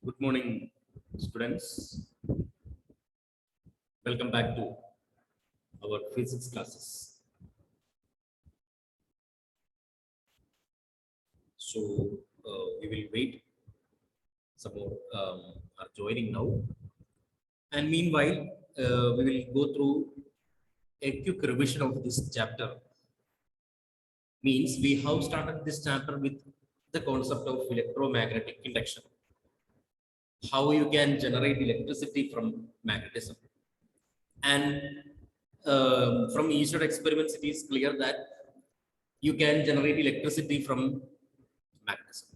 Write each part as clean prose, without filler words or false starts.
Good morning, students. Welcome back to our physics classes. So we will wait. Some more are joining now, and meanwhile, we will go through a quick revision of this chapter. Means we have started this chapter with the concept of electromagnetic induction. How you can generate electricity from magnetism. And from Eastern experiments, it is clear that you can generate electricity from magnetism.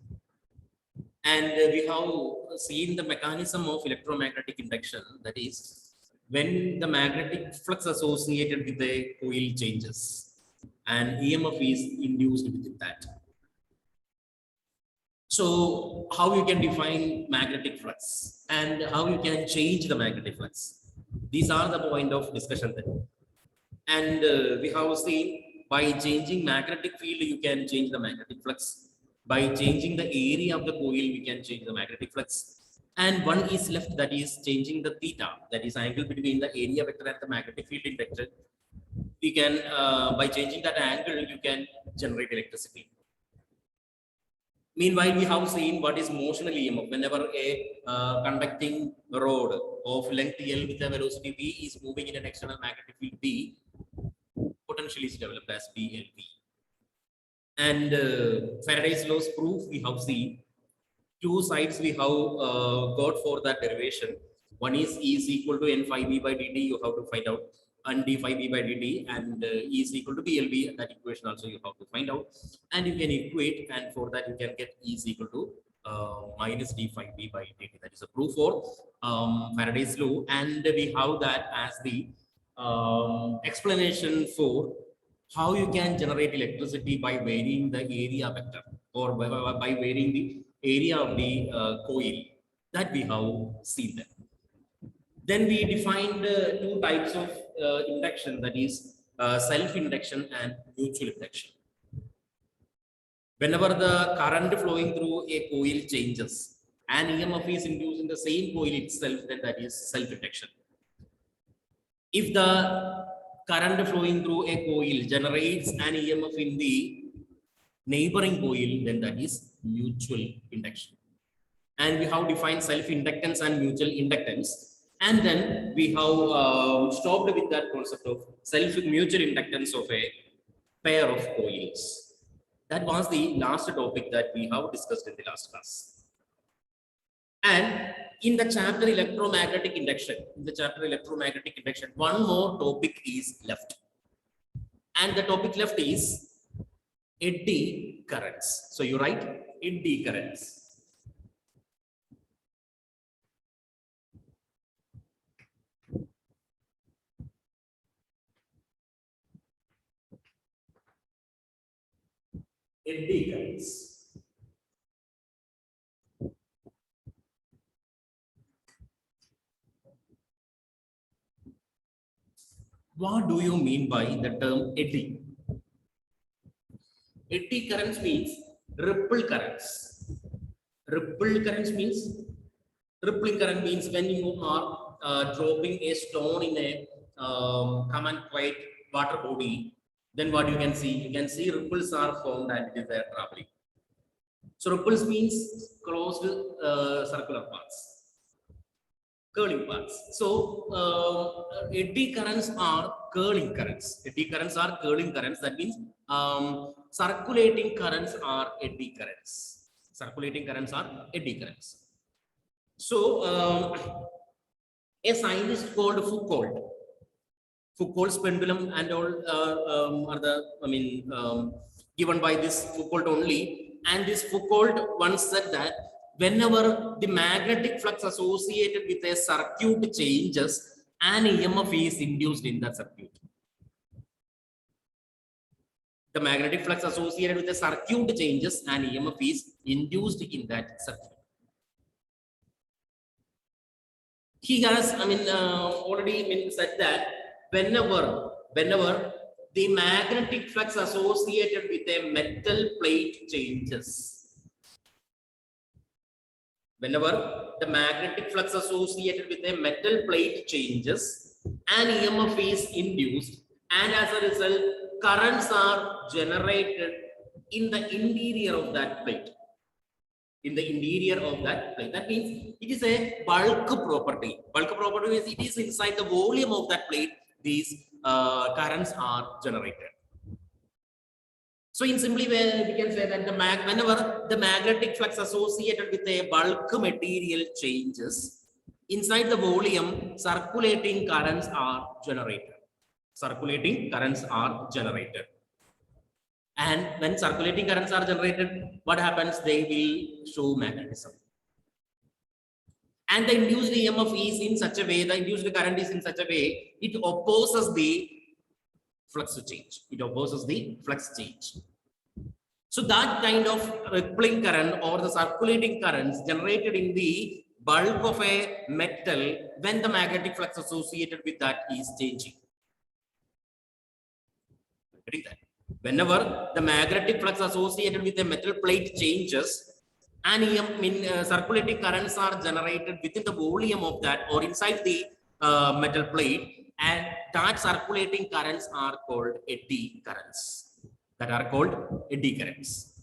And we have seen the mechanism of electromagnetic induction, that is, when the magnetic flux associated with the coil changes and EMF is induced within that. So, how you can define magnetic flux and how you can change the magnetic flux? These are the point of discussion then. And we have seen by changing magnetic field, you can change the magnetic flux. By changing the area of the coil, we can change the magnetic flux. And one is left, that is changing the theta, that is angle between the area vector and the magnetic field vector. We can, by changing that angle, you can generate electricity. Meanwhile, we have seen what is motional EMF. Whenever a conducting rod of length L with a velocity V is moving in an external magnetic field B, potential is developed as BLV. And Faraday's law's proof, we have seen two sides we have got for that derivation. One is E is equal to N phi B by dt, you have to find out, and d phi B by dt, and E is equal to BLV, that equation also you have to find out. And you can equate, and for that you can get E is equal to minus d phi B by dt. That is a proof for Faraday's law. And we have that as the explanation for how you can generate electricity by varying the area vector, or by varying the area of the coil, that we have seen that. Then we defined two types of induction, that is self-induction and mutual induction. Whenever the current flowing through a coil changes and EMF is induced in the same coil itself, then that is self-induction. If the current flowing through a coil generates an EMF in the neighboring coil, then that is mutual induction. And we have defined self-inductance and mutual inductance. And then we have stopped with that concept of self-mutual inductance of a pair of coils. That was the last topic that we have discussed in the last class. And in the chapter electromagnetic induction, one more topic is left. And the topic left is eddy currents. So you write eddy currents. Eddy currents. What do you mean by the term eddy? Eddy currents means ripple currents. Rippling current means when you are dropping a stone in a calm and quiet water body, then what you can see? You can see ripples are formed and it is there traveling. So ripples means closed circular paths, curling paths. So eddy currents are curling currents. Eddy currents are curling currents. That means circulating currents are eddy currents. Circulating currents are eddy currents. So a scientist called Foucault's pendulum and all are the given by this Foucault only. And this Foucault once said that whenever the magnetic flux associated with a circuit changes, an EMF is induced in that circuit. The magnetic flux associated with a circuit changes, and EMF is induced in that circuit. He has, already said that whenever the magnetic flux associated with a metal plate changes, whenever the magnetic flux associated with a metal plate changes, an EMF is induced, and as a result, currents are generated in the interior of that plate. In the interior of that plate. That means it is a bulk property. Bulk property means it is inside the volume of that plate, these currents are generated. So in simply way, we can say that whenever the magnetic flux associated with a bulk material changes, inside the volume, circulating currents are generated. Circulating currents are generated. And when circulating currents are generated, what happens? They will show magnetism. And the induced EMF is in such a way, the induced current is in such a way, it opposes the flux change. It opposes the flux change. So that kind of rippling current or the circulating currents generated in the bulk of a metal when the magnetic flux associated with that is changing. Whenever the magnetic flux associated with a metal plate changes, and circulating currents are generated within the volume of that or inside the metal plate, and that circulating currents are called eddy currents. That are called eddy currents.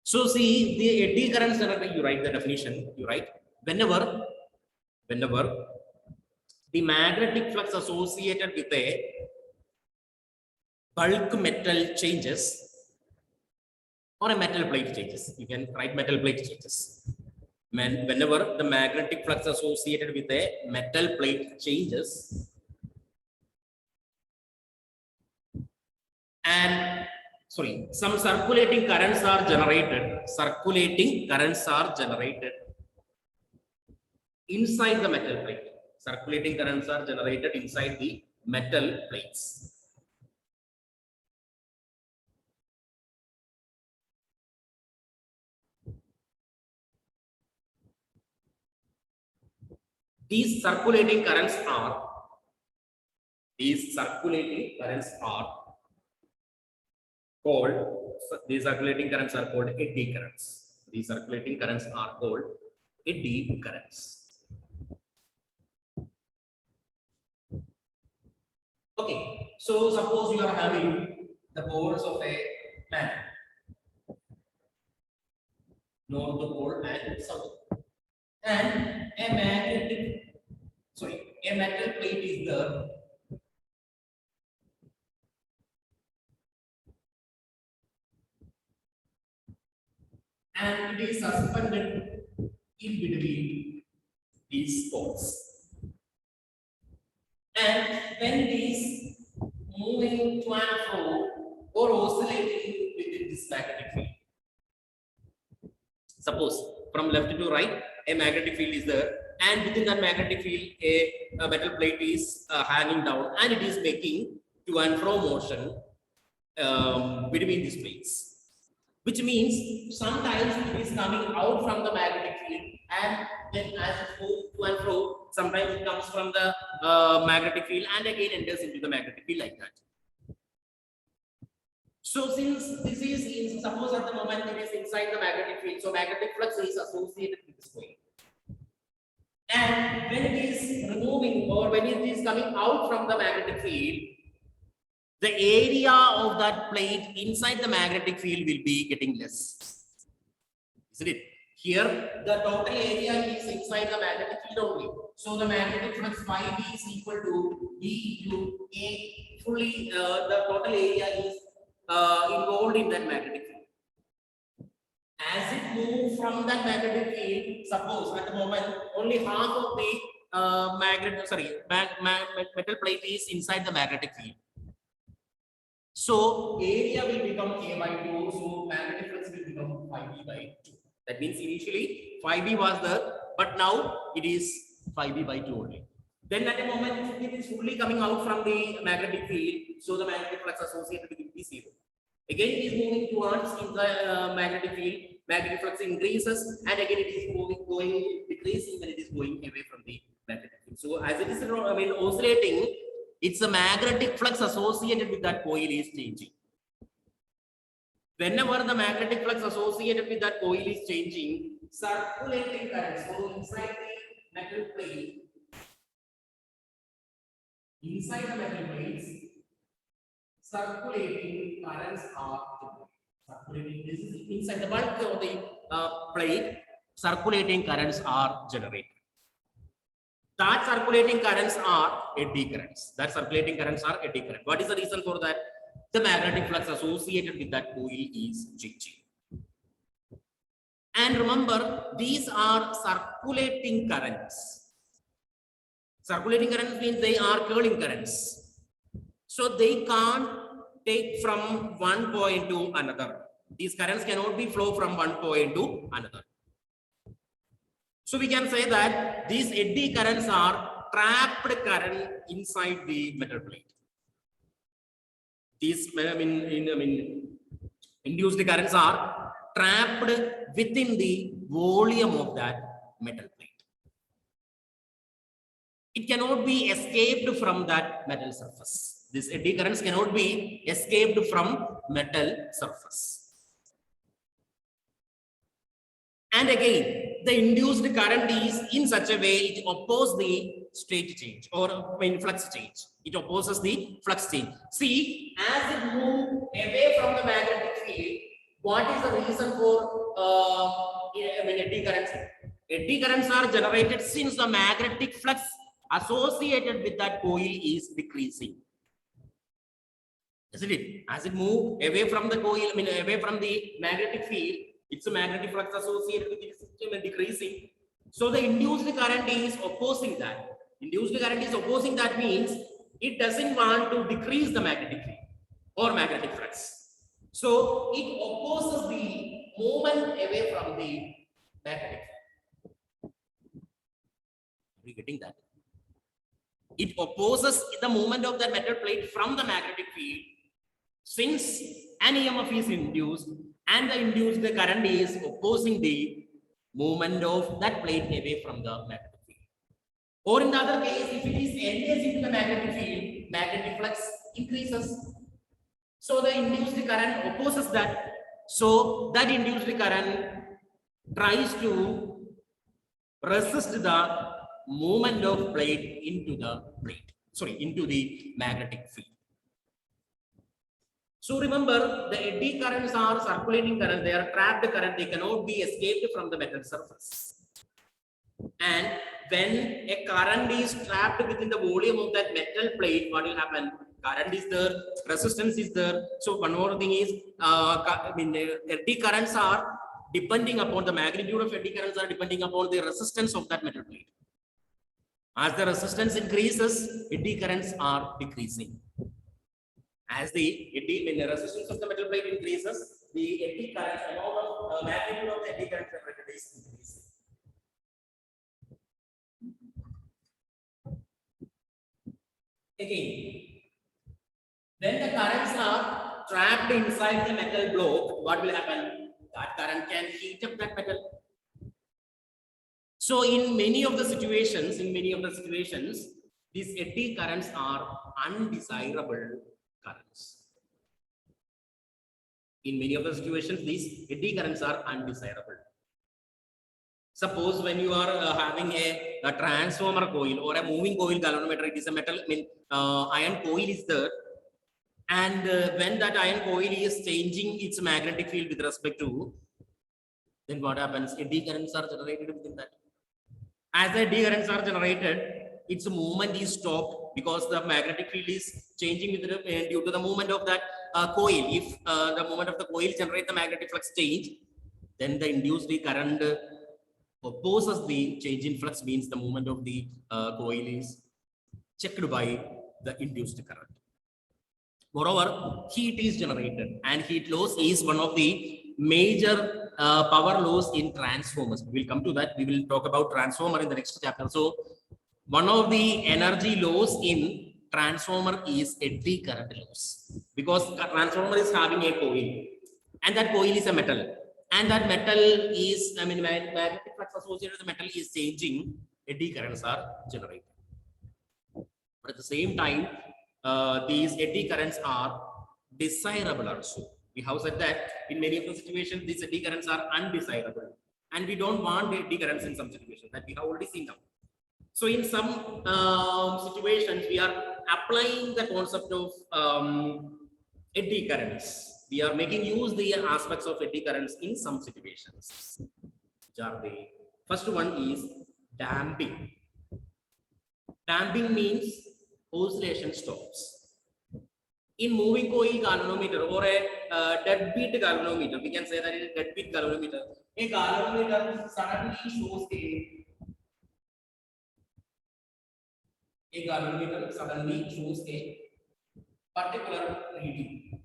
So see, the eddy currents, you write the definition, you write, whenever the magnetic flux associated with a bulk metal changes or a metal plate changes. You can write metal plate changes. Whenever the magnetic flux associated with a metal plate changes, and some circulating currents are generated. Circulating currents are generated inside the metal plate. Circulating currents are generated inside the metal plates. These circulating currents are called eddy currents. These circulating currents are called eddy currents. Okay, so suppose you are having the poles of a man, north pole and south, and a metal plate is there. And it is suspended in between these poles. And when it is moving to and fro or oscillating within this magnetic field, suppose from left to right, a magnetic field is there, and within that magnetic field, a metal plate is hanging down, and it is making to and fro motion between these plates. Which means sometimes it is coming out from the magnetic field, and then as it moves to and fro, sometimes it comes from the magnetic field and again enters into the magnetic field like that. So since this is suppose at the moment it is inside the magnetic field, so magnetic flux is associated with this coil. And when it is removing or when it is coming out from the magnetic field, the area of that plate inside the magnetic field will be getting less. Isn't it? Here, the total area is inside the magnetic field only. So the magnetic flux phi B is equal to B into A. Fully, the total area is involved in that magnetic field. As it moves from that magnetic field, suppose at the moment only half of the metal plate is inside the magnetic field. So area will become K by 2, so magnetic flux will become phi B by 2. That means initially phi B was there, but now it is phi B by 2 only. Then at a moment it is fully coming out from the magnetic field, so the magnetic flux associated with it is 0. Again it is moving towards the magnetic field, magnetic flux increases, and again it is going decreasing when it is going away from the magnetic field. So as it is oscillating, it's the magnetic flux associated with that coil is changing. Whenever the magnetic flux associated with that coil is changing, circulating currents go inside the metal plate. Inside the metal plates, circulating currents are circulating. This is inside the bulk of the plate. Circulating currents are generated. That circulating currents are eddy currents. That circulating currents are eddy current. What is the reason for that? The magnetic flux associated with that coil is changing. And remember, these are circulating currents. Circulating currents means they are curling currents. So they can't take from one point to another. These currents cannot be flow from one point to another. So we can say that these eddy currents are trapped current inside the metal plate. These induced currents are trapped within the volume of that metal plate. It cannot be escaped from that metal surface. These eddy currents cannot be escaped from metal surface. And again, the induced current is in such a way it opposes the state change or flux change. It opposes the flux change. See, as it moves away from the magnetic field, what is the reason for eddy currents? Eddy currents are generated since the magnetic flux associated with that coil is decreasing. Isn't it? As it moves away from the coil, away from the magnetic field, it's a magnetic flux associated with the system and decreasing. So the induced current is opposing that. Induced current is opposing that means it doesn't want to decrease the magnetic field or magnetic flux. So it opposes the movement away from the magnetic field. Are you getting that? It opposes the movement of the metal plate from the magnetic field since an EMF is induced and the induced current is opposing the movement of that plate away from the magnetic field. Or in the other case, if it is engaged into the magnetic field, magnetic flux increases. So the induced current opposes that. So that induced current tries to resist the movement of plate into the magnetic field. So remember, the eddy currents are circulating currents. They are trapped current. They cannot be escaped from the metal surface. And when a current is trapped within the volume of that metal plate, what will happen? Current is there, resistance is there. So one more thing is, eddy currents are depending upon the magnitude of eddy currents are depending upon the resistance of that metal plate. As the resistance increases, eddy currents are decreasing. As the resistance of the metal plate increases, the eddy current amount of magnitude of the eddy current generated is increasing. Again, when the currents are trapped inside the metal block, what will happen? That current can heat up that metal. So in many of the situations, these eddy currents are undesirable currents. In many of the situations, these eddy currents are undesirable. Suppose when you are having a transformer coil or a moving coil galvanometer, it is a metal, iron coil is there. And when that iron coil is changing its magnetic field with respect to, then what happens? Eddy currents are generated within that. As the eddy currents are generated, its movement is stopped because the magnetic field is changing with due to the movement of that coil. If the movement of the coil generates the magnetic flux change, then the induced current opposes the change in flux, means the movement of the coil is checked by the induced current. Moreover, heat is generated, and heat loss is one of the major power loss in transformers. We will come to that. We will talk about transformer in the next chapter. So one of the energy loss in transformer is eddy current loss, because transformer is having a coil and that coil is a metal, and that metal is, magnetic flux associated with the metal is changing, eddy currents are generated. But at the same time, these eddy currents are desirable also. We have said that in many of the situations, these eddy currents are undesirable, and we don't want eddy currents in some situations that we have already seen now. So in some situations, we are applying the concept of eddy currents. We are making use the aspects of eddy currents in some situations. First one is damping. Damping means oscillation stops. In moving coil galvanometer or a deadbeat galvanometer, we can say that it is deadbeat galvanometer. A galvanometer suddenly shows a galvanometer suddenly shows a particular reading.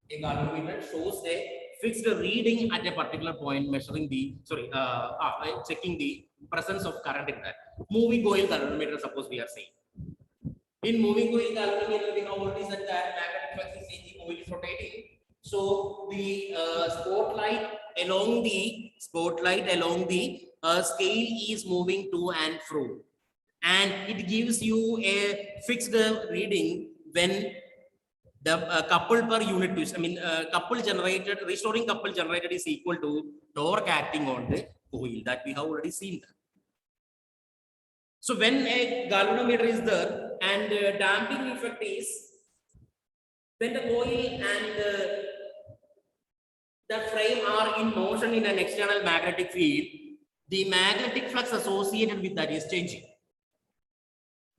A galvanometer shows a fixed reading at a particular point, measuring the checking the presence of current in that. Moving coil galvanometer, suppose we are saying. In moving coil galvanometer, we have already said that magnetic flux is changing, coil is rotating. So the spotlight along the scale is moving to and fro, and it gives you a fixed reading when the couple per unit twist, couple generated, restoring couple generated is equal to torque acting on the coil, that we have already seen that. So when a galvanometer is there and damping effect is when the coil and the frame are in motion in an external magnetic field, the magnetic flux associated with that is changing.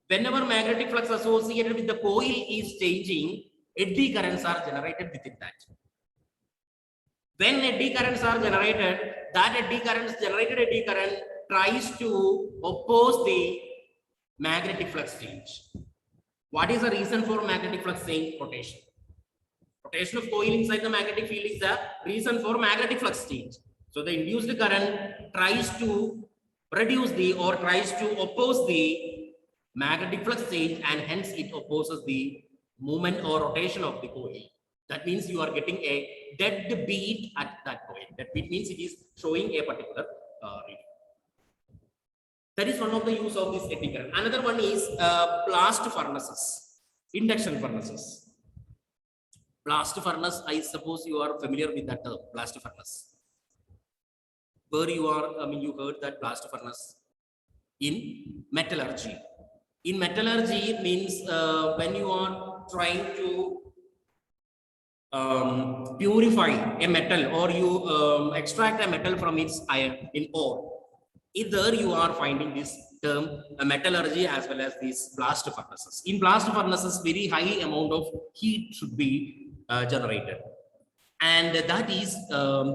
Whenever magnetic flux associated with the coil is changing, eddy currents are generated within that. When eddy currents are generated, generated eddy current tries to oppose the magnetic flux change. What is the reason for magnetic flux change? Rotation. Rotation of coil inside the magnetic field is the reason for magnetic flux change. So the induced current tries to reduce or tries to oppose the magnetic flux change, and hence it opposes the movement or rotation of the coil. That means you are getting a dead beat at that point. That beat means it is showing a particular reading. That is one of the use of this eddy current. Another one is blast furnaces, induction furnaces. Blast furnace, I suppose you are familiar with that term, blast furnace. Where you are, you heard that blast furnace in metallurgy. In metallurgy, it means when you are trying to purify a metal, or you extract a metal from its iron in ore. Either you are finding this term metallurgy as well as these blast furnaces. In blast furnaces, very high amount of heat should be generated, and that is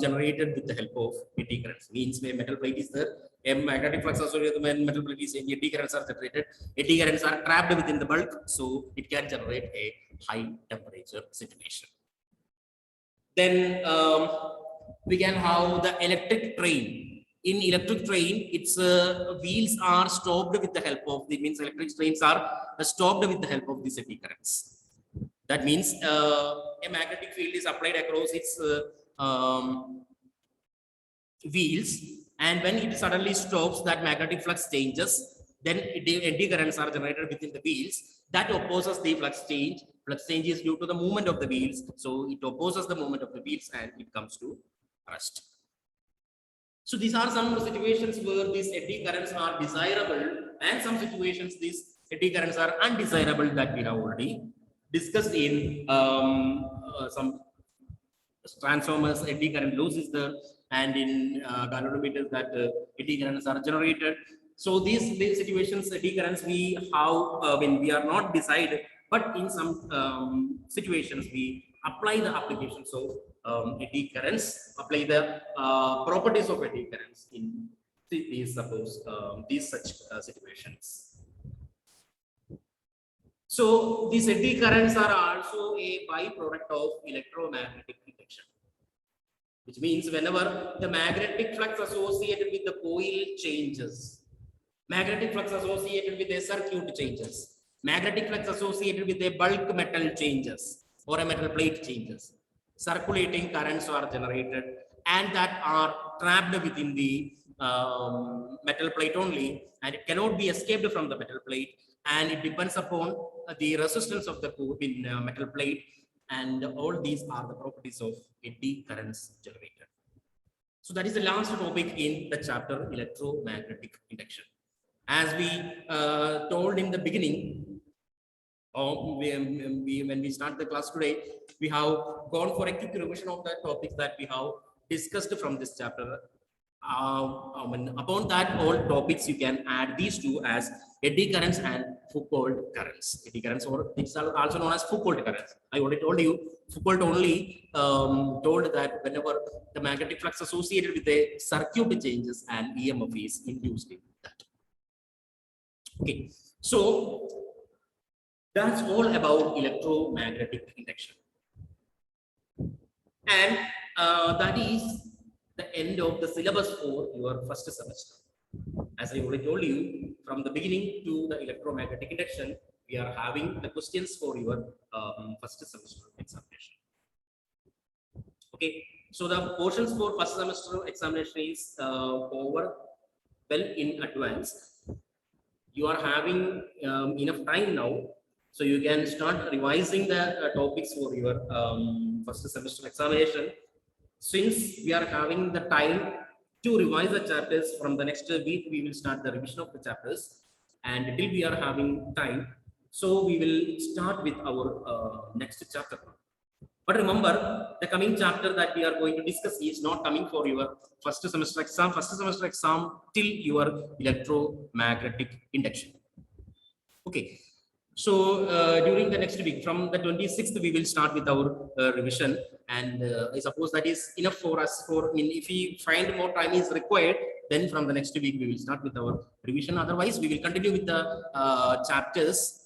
generated with the help of eddy currents. Means when metal plate is there, a magnetic flux associated with metal plate is eddy currents are generated. Eddy currents are trapped within the bulk, so it can generate a high temperature situation. Then we can have the electric train. In electric train, its wheels are stopped with the help of electric trains are stopped with the help of these eddy currents. That means a magnetic field is applied across its wheels, and when it suddenly stops, that magnetic flux changes. Then eddy currents are generated within the wheels that opposes the flux change. Flux change is due to the movement of the wheels, so it opposes the movement of the wheels and it comes to rest. So these are some situations where these eddy currents are desirable, and some situations these eddy currents are undesirable, that we have already discussed in some transformers. Eddy current losses there, and in galvanometers that eddy currents are generated. So these situations, eddy currents, we have when we are not decided, but in some situations we apply the applications of eddy currents, apply the properties of eddy currents in these such situations. So these eddy currents are also a byproduct of electromagnetic induction, which means whenever the magnetic flux associated with the coil changes, magnetic flux associated with a circuit changes, magnetic flux associated with a bulk metal changes or a metal plate changes, circulating currents are generated and that are trapped within the metal plate only, and it cannot be escaped from the metal plate, and it depends upon the resistance of the metal plate, and all these are the properties of eddy currents generator. So that is the last topic in the chapter electromagnetic induction. As we told in the beginning, when we start the class today, we have gone for a quick revision of the topics that we have discussed from this chapter. Upon that all topics, you can add these two as eddy currents and Foucault currents. Eddy currents, or it's also known as Foucault currents. I already told you, Foucault only told that whenever the magnetic flux associated with a circuit changes and EMF is induced in that. Okay, so that's all about electromagnetic induction. And that is the end of the syllabus for your first semester. As I already told you, from the beginning to the electromagnetic induction, we are having the questions for your first semester examination. Okay, so the portions for first semester examination is over well in advance. You are having enough time now, so you can start revising the topics for your first semester examination. Since we are having the time to revise the chapters, from the next week we will start the revision of the chapters, and till we are having time, so we will start with our next chapter. But remember, the coming chapter that we are going to discuss is not coming for your first semester exam till your electromagnetic induction. Okay, so during the next week, from the 26th, we will start with our revision, and I suppose that is enough for us. If we find more time is required, then from the next week we will start with our revision. Otherwise, we will continue with the chapters.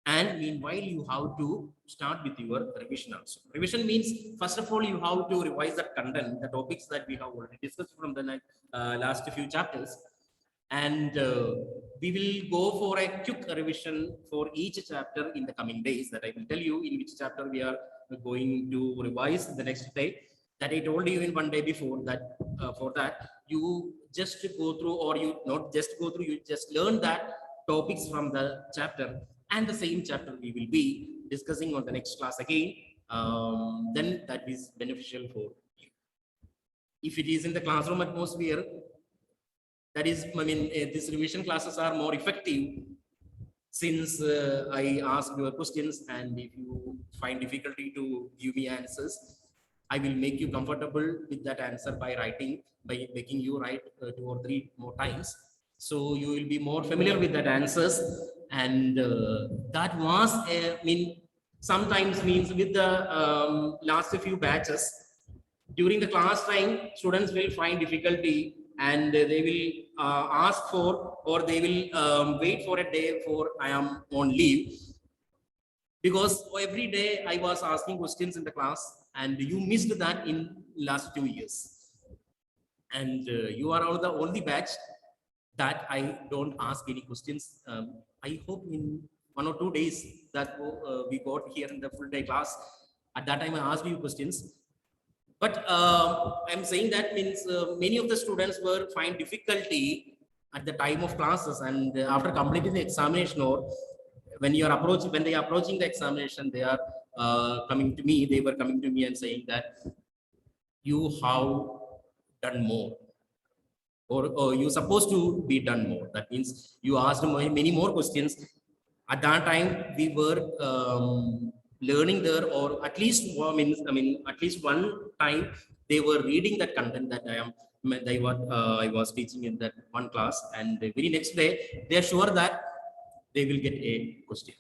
And meanwhile, you have to start with your revision also. Revision means, first of all, you have to revise the content, the topics that we have already discussed from the last few chapters. And we will go for a quick revision for each chapter in the coming days, that I will tell you in which chapter we are going to revise the next day. That I told you in one day before, that for that you just go through, or you not just go through, you just learn that topics from the chapter, and the same chapter we will be discussing on the next class again. Then that is beneficial for you. If it is in the classroom atmosphere, that is, these revision classes are more effective, since I ask your questions, and if you find difficulty to give me answers, I will make you comfortable with that answer by making you write 2 or 3 more times. So you will be more familiar with that answers, and that was, sometimes means with the last few batches, during the class time, students will find difficulty, and they will ask for, or they will wait for a day for I am on leave, because every day I was asking questions in the class, and you missed that in last 2 years, and you are all the only batch that I don't ask any questions. I hope in 1 or 2 days that we got here in the full day class, at that time I asked you questions. But I'm saying that means many of the students were find difficulty at the time of classes, and after completing the examination, or when they are approaching the examination, they are coming to me. They were coming to me and saying that you have done more, or you're supposed to be done more. That means you asked many more questions. At that time, we were learning there, or at least at least one time they were reading that content that I was teaching in that one class, and the very next day they are sure that they will get a question.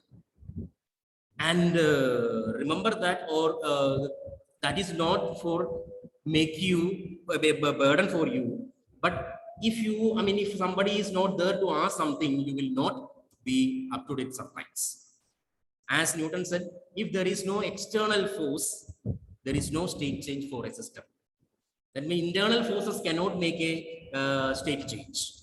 And remember that, or that is not for make you a burden for you, but if you, if somebody is not there to ask something, you will not be up to date sometimes. As Newton said, if there is no external force, there is no state change for a system. That means internal forces cannot make a state change.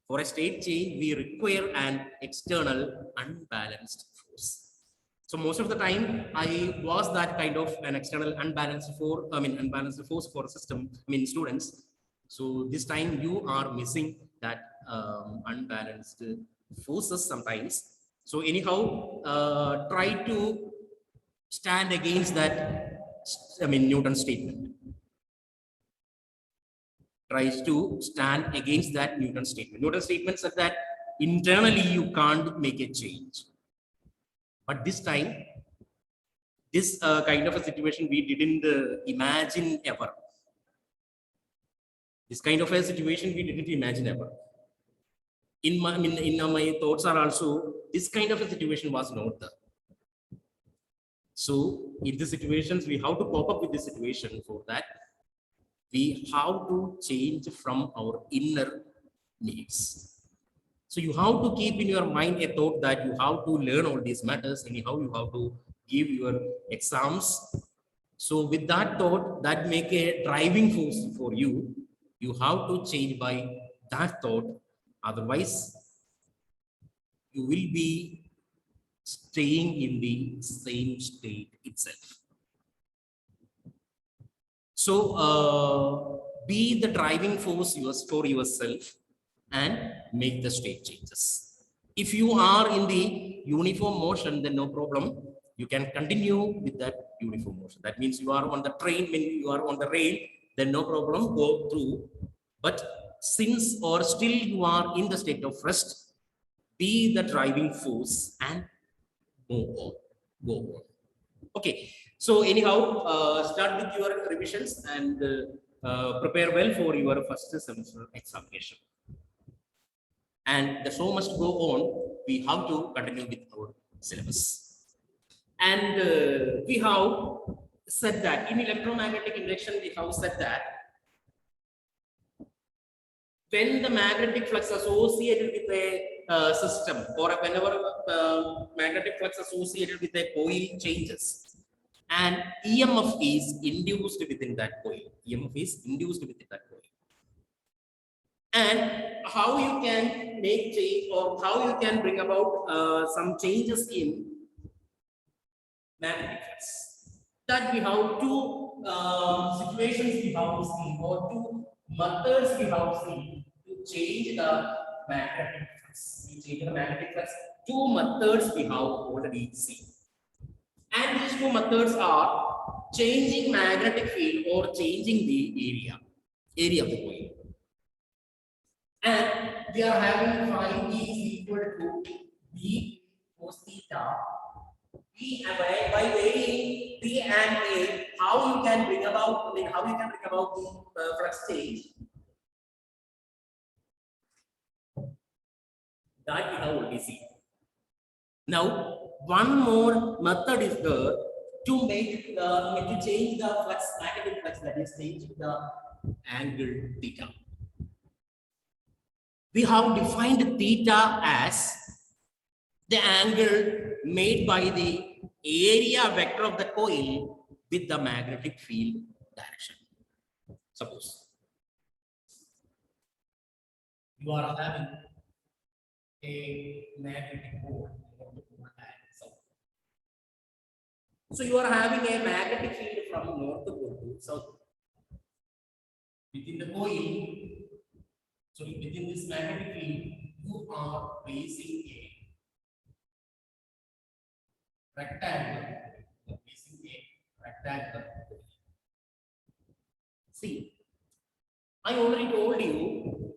For a state change, we require an external unbalanced force. So most of the time, I was that kind of an external unbalanced force for a system, students. So this time you are missing that unbalanced forces sometimes. So anyhow, try to stand against that, Newton's statement. Tries to stand against that Newton statement. Newton statement said that internally you can't make a change. But this time, this kind of a situation we didn't imagine ever. This kind of a situation we didn't imagine ever. In my thoughts are also, this kind of a situation was not there. So in the situations, we have to cope up with the situation. For that, we have to change from our inner needs. So you have to keep in your mind a thought that you have to learn all these matters, anyhow you have to give your exams. So with that thought, that make a driving force for you. You have to change by that thought. Otherwise, you will be staying in the same state itself. So be the driving force for yourself and make the state changes. If you are in the uniform motion, then no problem. You can continue with that uniform motion. That means you are on the train, when you are on the rail, then no problem, go through. But since or still you are in the state of rest, be the driving force and move on, go on. Okay, so anyhow, start with your revisions and prepare well for your first semester examination. And the show must go on. We have to continue with our syllabus. And we have said that in electromagnetic induction, we have said that when the magnetic flux associated with a system, or whenever magnetic flux associated with a coil changes, and EMF is induced within that coil. EMF is induced within that coil. And how you can make change, or how you can bring about some changes in magnetic flux. That we have two situations we have seen, or two methods we have seen to change the magnetic flux. We change the magnetic flux. Two methods we have already seen. And these two methods are changing magnetic field or changing the area of the coil. And we are having phi is equal to B cos theta. B by weighing B and A, how you can bring about the flux change. That we have already seen. Now, one more method is there to make to change the flux, magnetic flux, that is changing the angle theta. We have defined theta as the angle made by the area vector of the coil with the magnetic field direction. Suppose you are having a magnetic pole. So you are having a magnetic field from north pole to south. Within the coil, so within this magnetic field, you are placing a rectangle. You are placing a rectangle. See, I already told you,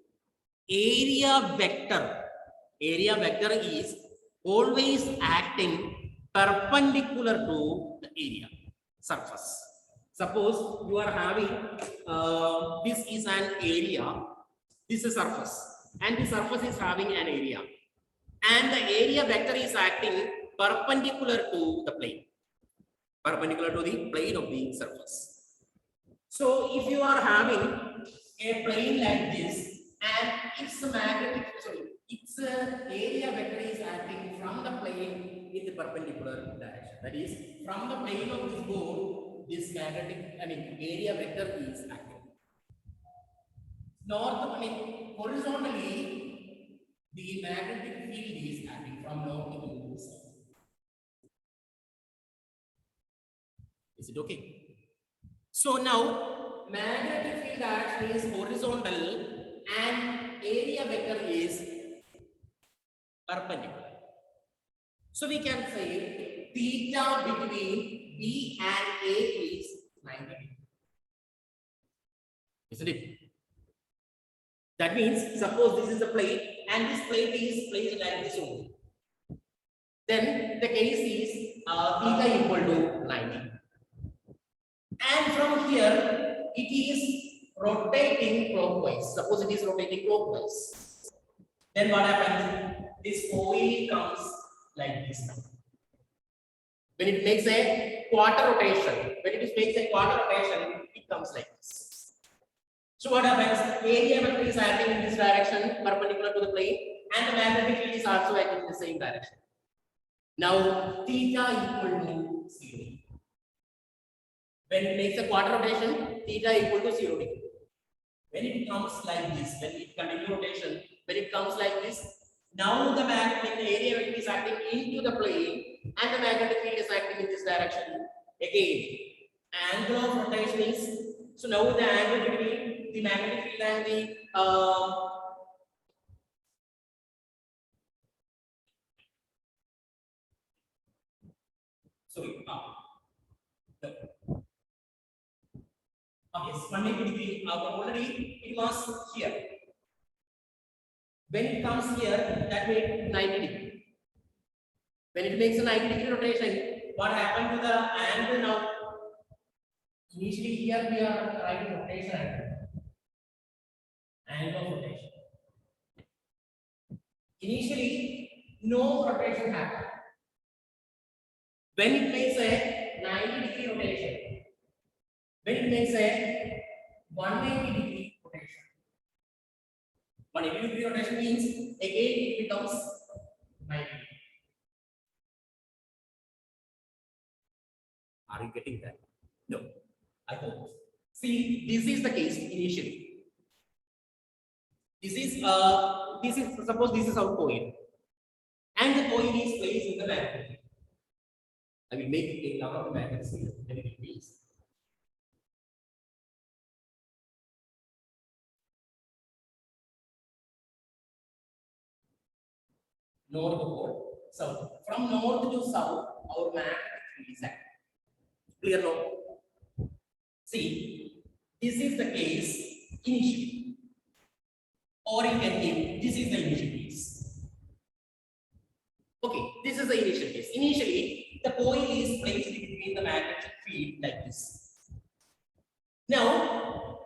area vector is always acting perpendicular to the area surface. Suppose you are having this is an area, this is surface, and the surface is having an area, and the area vector is acting perpendicular to the plane, perpendicular to the plane of the surface. So if you are having a plane like this, and its area vector is acting from the plane in the perpendicular direction. That is, from the plane of this board, this area vector is acting. Horizontally, the magnetic field is acting from north to south. Is it okay? So now, magnetic field direction is horizontal and area vector is perpendicular. So we can say theta between B and A is 90 degrees. Isn't it? That means suppose this is the plate and this plate is placed like this only. Then the case is theta equal to 90. And from here it is rotating clockwise. Suppose it is rotating clockwise. Then what happens? This oil comes like this. When it makes a quarter rotation, it comes like this. So what happens? Area vector is acting in this direction, perpendicular to the plane, and the magnetic field is also acting in the same direction. Now theta equal to 0. When it makes a quarter rotation, theta equal to 0 degree. When it comes like this, when it continues rotation, when it comes like this, now the magnetic area vector is acting into the plane and the magnetic field is acting in this direction. Again, angle of rotation is, so now the angle between the magnetic field and the yes, 180 degree. Already it was here. When it comes here, that makes 90 degree. When it makes a 90 degree rotation, what happened to the angle now? Initially here we are writing rotation angle of rotation. Initially, no rotation happened. When it makes a 90 degree rotation, when it makes a 180 degree rotation. 180 degree rotation means again it becomes 90. Are you getting that? No, I hope. See, this is the case initially. This is suppose this is our coin, and the coin is placed in the magnet. I will make a lot of the magnets here, then it will north to pole, south. From north to south, our magnetic field is active. Clear now? See, this is the case initially. Or you can give this is the initial case. Okay, this is the initial case. Initially, the coil is placed between the magnetic field like this. Now,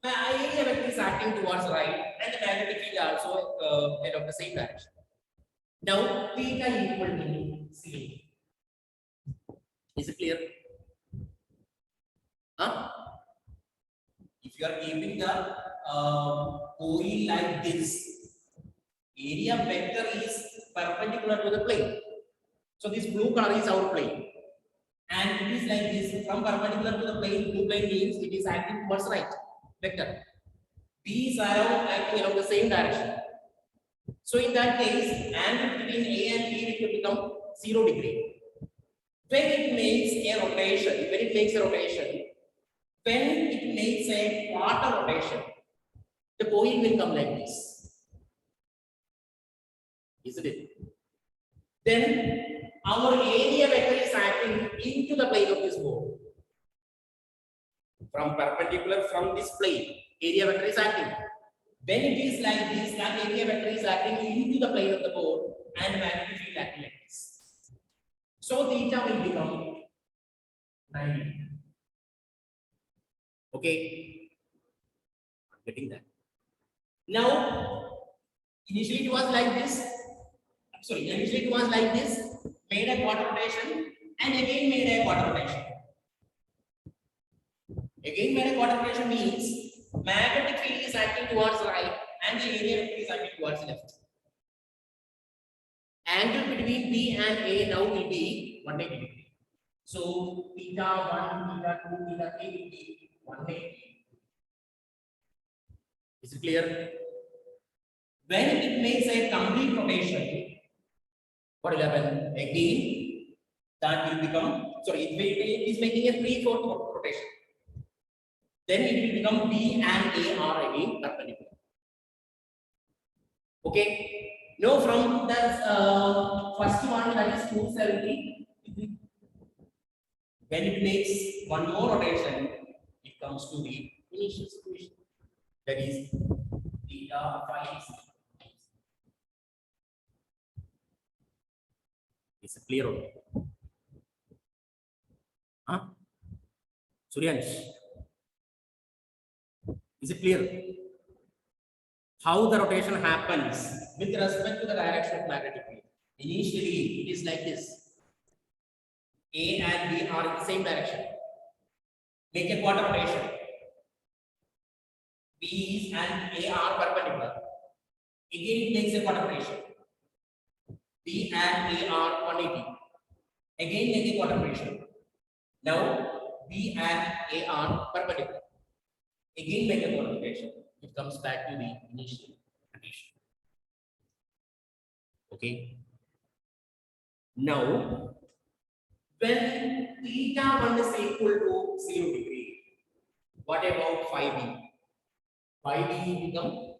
the area vector is acting towards right, and the magnetic field also head of the same direction. Now, theta equal to 0. Is it clear? Huh? If you are keeping the coil like this, area vector is perpendicular to the plane. So this blue color is our plane. And it is like this, from perpendicular to the plane, blue plane means it is acting towards right, vector. These arrows acting along the same direction. So in that case, angle between A and B will become 0 degree. When it makes a rotation, when it makes a quarter rotation, the coil will come like this. Isn't it? Then our area vector is acting into the plane of this board. From perpendicular from this plane, area vector is acting. When it is like this, that area vector is acting into the plane of the board and magnetic field acting like this. So theta will become 90. Okay, I'm getting that. Now, initially it was like this. Initially it was like this, made a quarter rotation, and again made a quarter rotation. Again made a quarter rotation means magnetic field is acting towards right and the area vector is acting towards left. Angle between B and A now will be 180 degree. So theta 1, theta 2, theta 3 will be 180. Is it clear? When it makes a complete rotation, what will happen? Again, that will become, it is making a 3/4 rotation. then it will become B and A are again perpendicular. Okay. Now from the first one, that is 270, when it makes one more rotation, it comes to the initial situation. That is theta phi. Is it clear? Huh? Suryansh, is it clear? How the rotation happens with respect to the direction of magnetic field. Initially, it is like this. A and B are in the same direction. Make a quarter rotation. B and A are perpendicular. Again, it makes a quarter rotation. B and A are 180. Again, make a quarter rotation. Now, B and A are perpendicular. Again, make a quarter rotation. It comes back to the initial condition. Okay. Now, when theta 1 is equal to 0 degree, what about phi b? Phi b become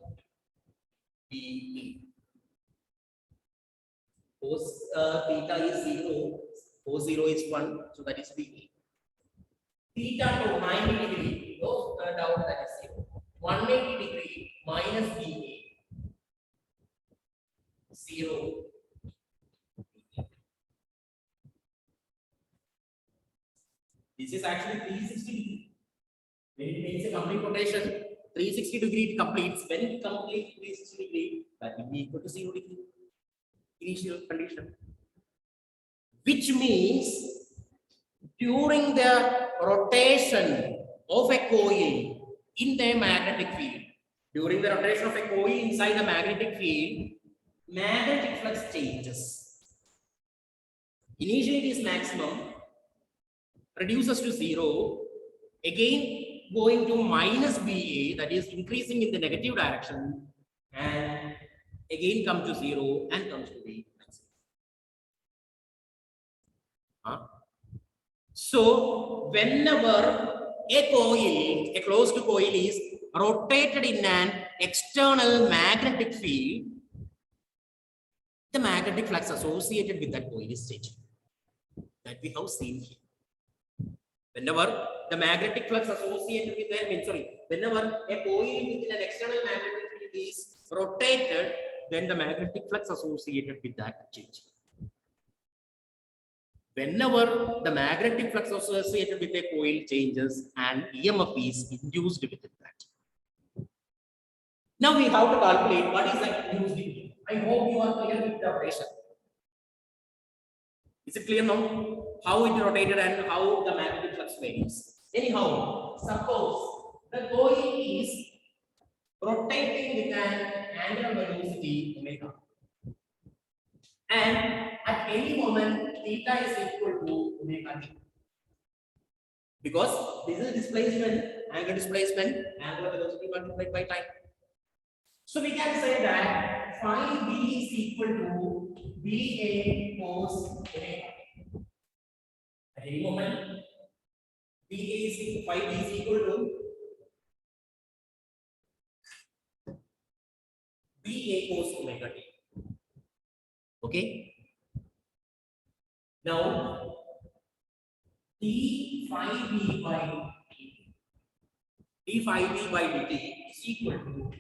be. Cos theta is 0, cos 0 is 1, so that is be. Theta to 90 degree, no doubt that is 0. 180 degree minus be 0. This is actually 360 degree. When it makes a complete rotation, 360 degree it completes. When it completes 360 degree, that will be equal to 0 degree. Initial condition. Which means during the rotation of a coil in the magnetic field, during the rotation of a coil inside the magnetic field, magnetic flux changes. Initially it is maximum, reduces to 0, again going to minus BA, that is increasing in the negative direction, and again come to 0 and comes to the maximum. So whenever a coil, a closed coil is rotated in an external magnetic field, the magnetic flux associated with that coil is changing. That we have seen here. Whenever the magnetic flux associated with whenever a coil within an external magnetic field is rotated, then the magnetic flux associated with that changes. Whenever the magnetic flux associated with a coil changes, an EMF is induced within that. Now we have to calculate what is that induced EMF. I hope you are clear with the operation. Is it clear now? How it rotated and how the magnetic flux varies. Anyhow, suppose the coil is rotating with an angular velocity omega. And at any moment, theta is equal to omega t. Because this is displacement, angular velocity multiplied by time. So we can say that phi b is equal to BA cos omega. At any moment, phi b is equal to BA cos omega t. Okay. Now, d phi b by dt. D phi b by dt is equal to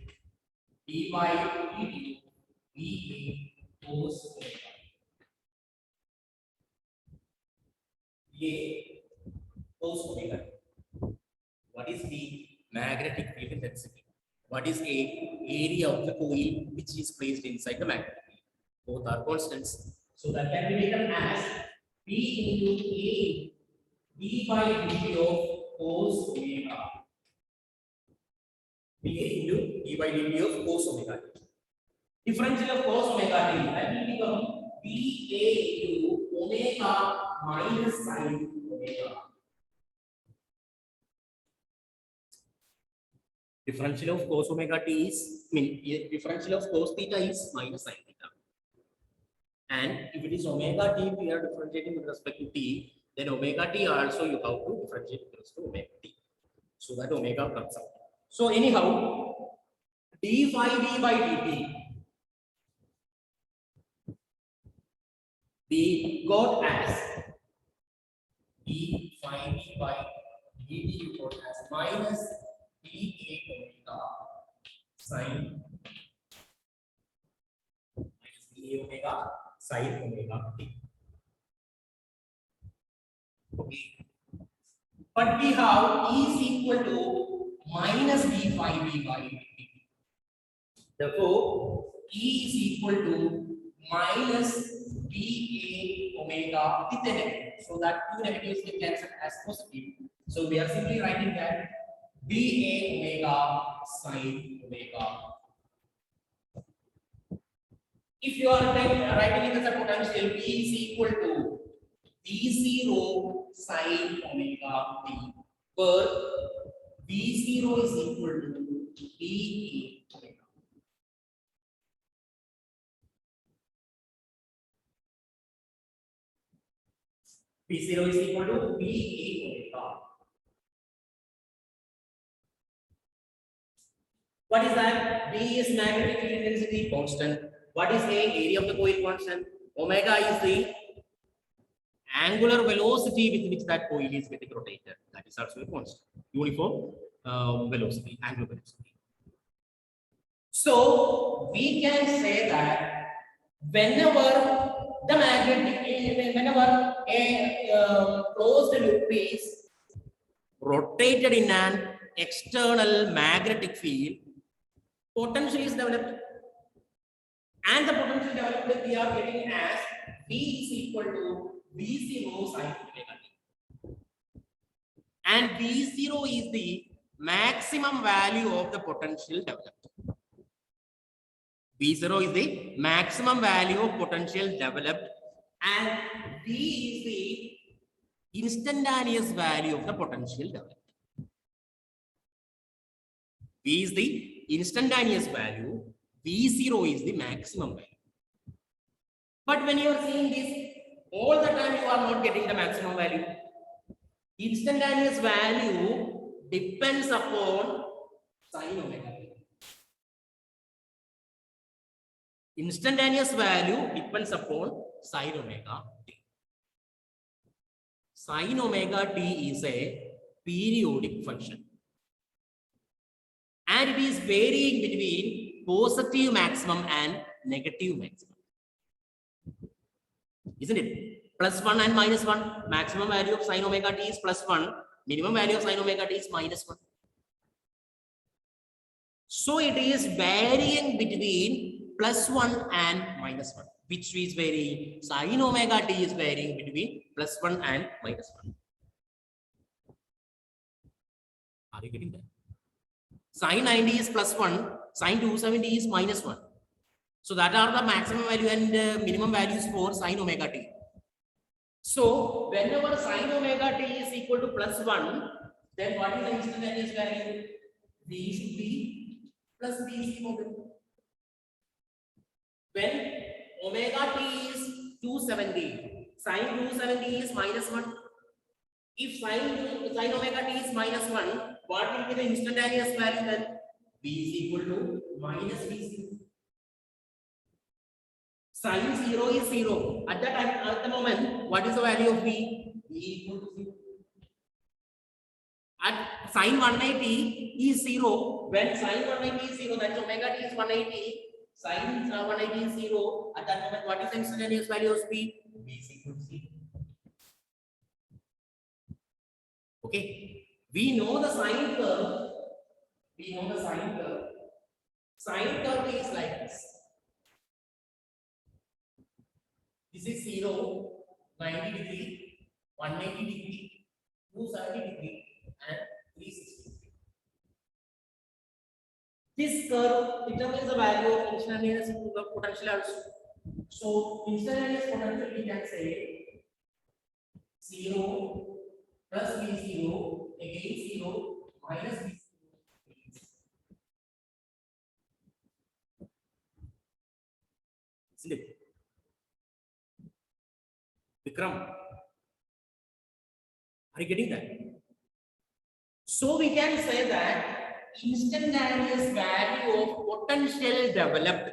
d by dt BA cos omega. BA cos omega. What is the magnetic field intensity? What is a area of the coil which is placed inside the magnetic field? Both are constants. So that can be written as B into A d by dt of cos omega. BA into d by dt of cos omega. Differential of cos omega t, that will become BA into omega minus sin omega. Differential of cos omega t is, differential of cos theta is minus sin theta. And if it is omega t, we are differentiating with respect to t, then omega t also you have to differentiate with respect to omega t. So that omega comes out. So anyhow, d phi v by dt, we got as d phi v by dt, we got as minus dA omega sin minus dA omega sin omega t. Okay. But we have E is equal to minus d phi v by dt. Therefore, E is equal to minus dA omega with a negative. So that two negatives will cancel as positive. So we are simply writing that dA omega sin omega. If you are writing it as a potential, V is equal to V0 sin omega t, where V0 is equal to dA omega. V0 is equal to dA omega. What is that? B is magnetic field intensity constant. What is A? Area of the coil constant. Omega is the angular velocity with which that coil is getting rotated. That is also a constant. Uniform velocity, angular velocity. So we can say that whenever the magnetic, whenever a closed loop is rotated in an external magnetic field, potential is developed, and the potential developed we are getting as V is equal to V0 sin omega t, and V0 is the maximum value of the potential developed. V0 is the maximum value of potential developed, and V is the instantaneous value of the potential developed. V is the instantaneous value, V0 is the maximum value. But when you are seeing this, all the time you are not getting the maximum value. Instantaneous value depends upon sin omega t. Instantaneous value depends upon sin omega t. Sin omega t is a periodic function, and it is varying between positive maximum and negative maximum. Isn't it? Plus 1 and minus 1. Maximum value of sin omega t is plus 1. Minimum value of sin omega t is minus 1. So it is varying between plus 1 and minus 1. Which is varying? Sin omega t is varying between plus 1 and minus 1. Are you getting that? Sin 90 is plus 1. Sin 270 is minus 1. So that are the maximum value and minimum values for sin omega t. So whenever sin omega t is equal to plus 1, then what is the instantaneous value? V should be plus V0. When omega t is 270, sin 270 is minus 1. If sin omega t is minus 1, what will be the instantaneous value then? V is equal to minus V0. Sin 0 is 0. At that time, at the moment, what is the value of V? V equal to 0. At sin 180 is 0. When sin 180 is 0, that omega t is 180. Sin 180 is 0. At that moment, what is the instantaneous value of V? V is equal to 0. Okay. We know the sine curve. We know the sine curve. Sine curve is like this. This is 0, 90 degree, 180 degree, 270 degree, and 360 degree. This curve determines the value of instantaneous potential also. So instantaneous potential we can say 0 plus V0 again 0 minus V0. Isn't it? Vikram, are you getting that? So we can say that instantaneous value of potential developed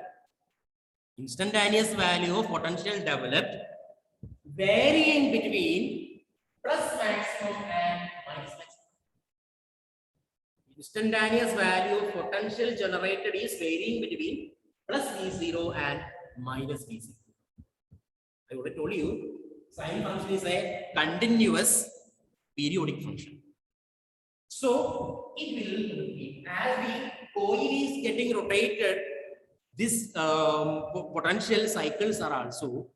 varying between plus maximum and minus maximum. Instantaneous value of potential generated is varying between plus V0 and minus V0. I already told you, sine function is a continuous periodic function. So it will repeat as the coil is getting rotated. This potential cycles are also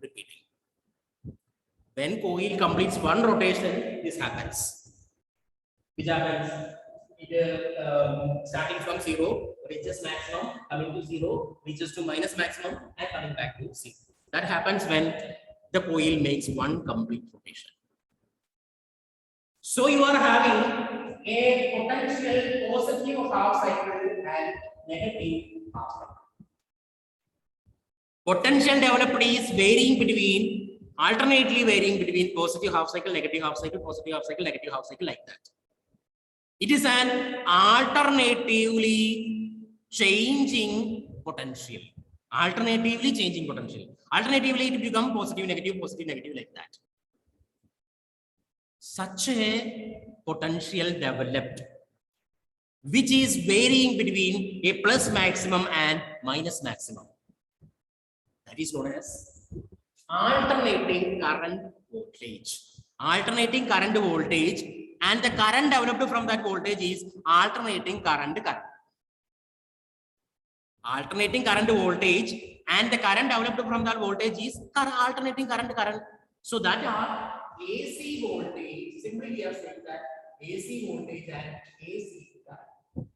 repeating. When coil completes one rotation, this happens. Which happens? It starting from 0, reaches maximum, coming to 0, reaches to minus maximum, and coming back to 0. That happens when the coil makes one complete rotation. So you are having a potential positive half cycle and negative half cycle. Potential developed is alternately varying between positive half cycle, negative half cycle, positive half cycle, negative half cycle, like that. It is an alternatively changing potential. Alternatively it becomes positive, negative, like that. Such a potential developed, which is varying between a plus maximum and minus maximum. That is known as alternating current voltage. Alternating current voltage, and the current developed from that voltage is alternating current. Alternating current voltage, and the current developed from that voltage is alternating current. So that are AC voltage. Simply we are saying that AC voltage and AC current.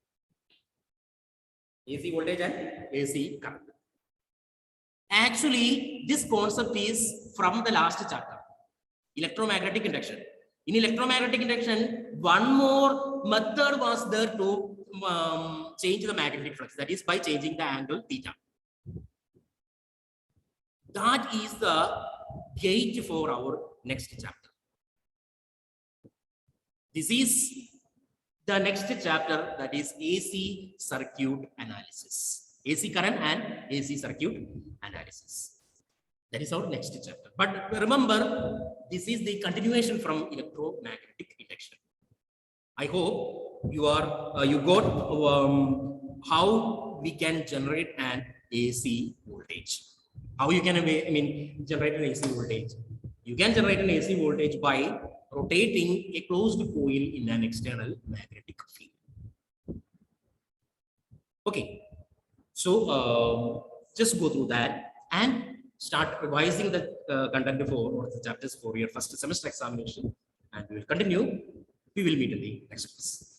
AC voltage and AC current. Actually, this concept is from the last chapter, electromagnetic induction. In electromagnetic induction, one more method was there to change the magnetic flux, that is by changing the angle theta. That is the gate for our next chapter. This is the next chapter, that is AC circuit analysis. AC current and AC circuit analysis. That is our next chapter. But remember, this is the continuation from electromagnetic induction. I hope you got how we can generate an AC voltage. How you can generate an AC voltage? You can generate an AC voltage by rotating a closed coil in an external magnetic field. Okay. So just go through that and start revising the content for the chapters for your first semester examination, and we will continue. We will meet in the next class.